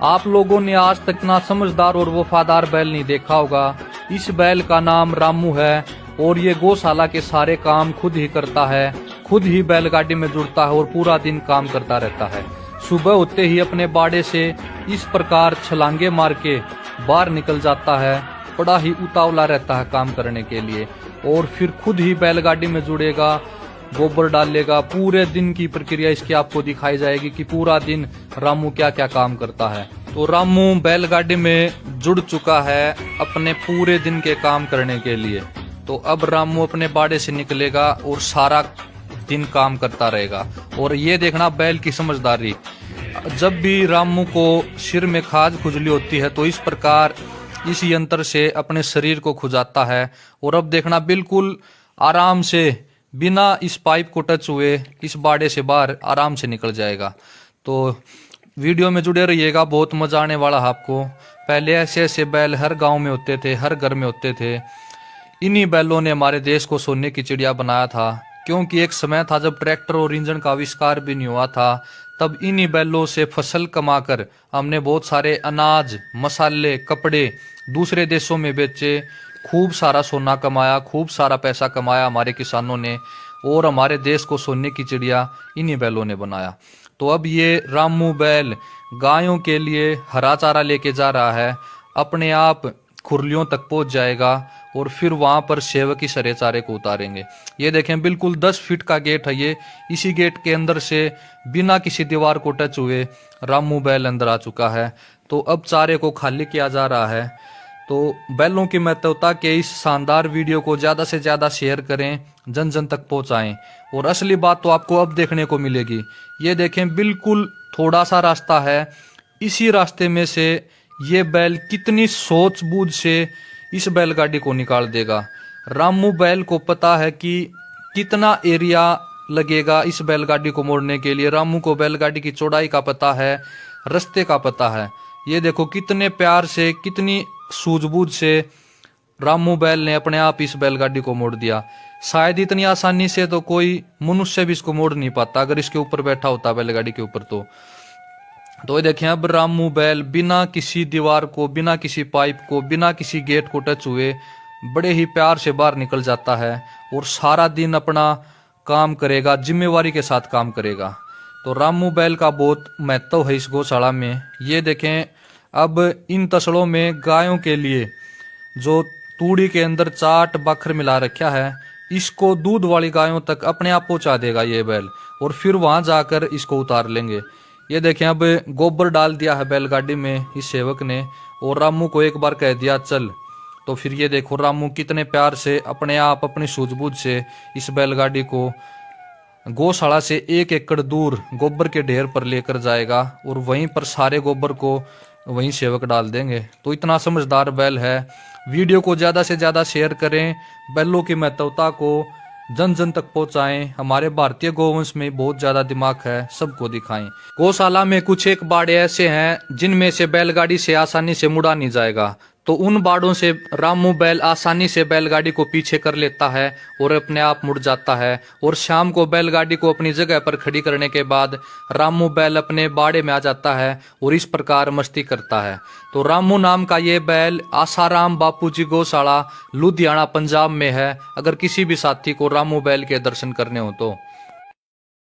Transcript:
आप लोगों ने आज तक इतना समझदार और वफादार बैल नहीं देखा होगा। इस बैल का नाम रामू है और ये गौशाला के सारे काम खुद ही करता है, खुद ही बैलगाड़ी में जुड़ता है और पूरा दिन काम करता रहता है। सुबह होते ही अपने बाड़े से इस प्रकार छलांगे मार के बाहर निकल जाता है, बड़ा ही उतावला रहता है काम करने के लिए, और फिर खुद ही बैलगाड़ी में जुड़ेगा, गोबर डालेगा। पूरे दिन की प्रक्रिया इसकी आपको दिखाई जाएगी कि पूरा दिन रामू क्या क्या काम करता है। तो रामू बैलगाड़ी में जुड़ चुका है अपने पूरे दिन के काम करने के लिए। तो अब रामू अपने बाड़े से निकलेगा और सारा दिन काम करता रहेगा। और ये देखना बैल की समझदारी, जब भी रामू को सिर में खाज खुजली होती है तो इस प्रकार इस यंत्र से अपने शरीर को खुजाता है। और अब देखना बिल्कुल आराम से बिना इस पाइप को टच हुए इस बाड़े से बाहर आराम से निकल जाएगा। तो वीडियो में जुड़े रहिएगा, बहुत मजा आने वाला है आपको। पहले ऐसे ऐसे बैल हर गांव में होते थे, हर घर में होते थे। इन्हीं बैलों ने हमारे देश को सोने की चिड़िया बनाया था, क्योंकि एक समय था जब ट्रैक्टर और इंजन का आविष्कार भी नहीं हुआ था। तब इन्हीं बैलों से फसल कमाकर हमने बहुत सारे अनाज, मसाले, कपड़े दूसरे देशों में बेचे, खूब सारा सोना कमाया, खूब सारा पैसा कमाया हमारे किसानों ने, और हमारे देश को सोने की चिड़िया इन्हीं बैलों ने बनाया। तो अब ये रामू बैल गायों के लिए हरा चारा लेके जा रहा है, अपने आप खुरलियों तक पहुंच जाएगा और फिर वहां पर सेवक ही सरे चारे को उतारेंगे। ये देखें बिल्कुल 10 फीट का गेट है ये, इसी गेट के अंदर से बिना किसी दीवार को टच हुए रामू बैल अंदर आ चुका है। तो अब चारे को खाली किया जा रहा है। तो बैलों की महत्वता के इस शानदार वीडियो को ज्यादा से ज्यादा शेयर करें, जन जन तक पहुंचाएं। और असली बात तो आपको अब देखने को मिलेगी। ये देखें बिल्कुल थोड़ा सा रास्ता है, इसी रास्ते में से ये बैल कितनी सूझबूझ से इस बैलगाड़ी को निकाल देगा। रामू बैल को पता है कि कितना एरिया लगेगा इस बैलगाड़ी को मोड़ने के लिए। रामू को बैलगाड़ी की चौड़ाई का पता है, रास्ते का पता है। ये देखो कितने प्यार से, कितनी सूझबूझ से रामू बैल ने अपने आप इस बैलगाड़ी को मोड़ दिया। शायद इतनी आसानी से तो कोई मनुष्य भी इसको मोड़ नहीं पाता अगर इसके ऊपर बैठा होता बैलगाड़ी के ऊपर। तो ये देखें अब रामू बैल बिना किसी दीवार को, बिना किसी पाइप को, बिना किसी गेट को टच हुए बड़े ही प्यार से बाहर निकल जाता है और सारा दिन अपना काम करेगा, जिम्मेवारी के साथ काम करेगा। तो रामू बैल का बहुत महत्व है इस गौशाला में। ये देखें अब इन तसड़ों में गायों के लिए जो तूड़ी के अंदर चाट बखर मिला रखा है, इसको दूध वाली गायों तक अपने आप पहुंचा देगा ये बैल, और फिर वहां जाकर इसको उतार लेंगे। ये देखें अब गोबर डाल दिया है बैलगाड़ी में इस सेवक ने, और रामू को एक बार कह दिया चल। तो फिर ये देखो रामू कितने प्यार से अपने आप अपनी सूझबूझ से इस बैलगाड़ी को गौशाला से 1 एकड़ दूर गोबर के ढेर पर लेकर जाएगा और वहीं पर सारे गोबर को वहीं सेवक डाल देंगे। तो इतना समझदार बैल है। वीडियो को ज्यादा से ज्यादा शेयर करें, बैलों की महत्वता को जन जन तक पहुंचाएं। हमारे भारतीय गौवंश में बहुत ज्यादा दिमाग है, सबको दिखाएं। गौशाला में कुछ एक बाड़े ऐसे हैं जिनमें से बैलगाड़ी से आसानी से मुड़ा नहीं जाएगा, तो उन बाड़ों से रामू बैल आसानी से बैलगाड़ी को पीछे कर लेता है और अपने आप मुड़ जाता है। और शाम को बैलगाड़ी को अपनी जगह पर खड़ी करने के बाद रामू बैल अपने बाड़े में आ जाता है और इस प्रकार मस्ती करता है। तो रामू नाम का ये बैल आसाराम बापूजी गौशाला लुधियाना पंजाब में है। अगर किसी भी साथी को रामू बैल के दर्शन करने हो तो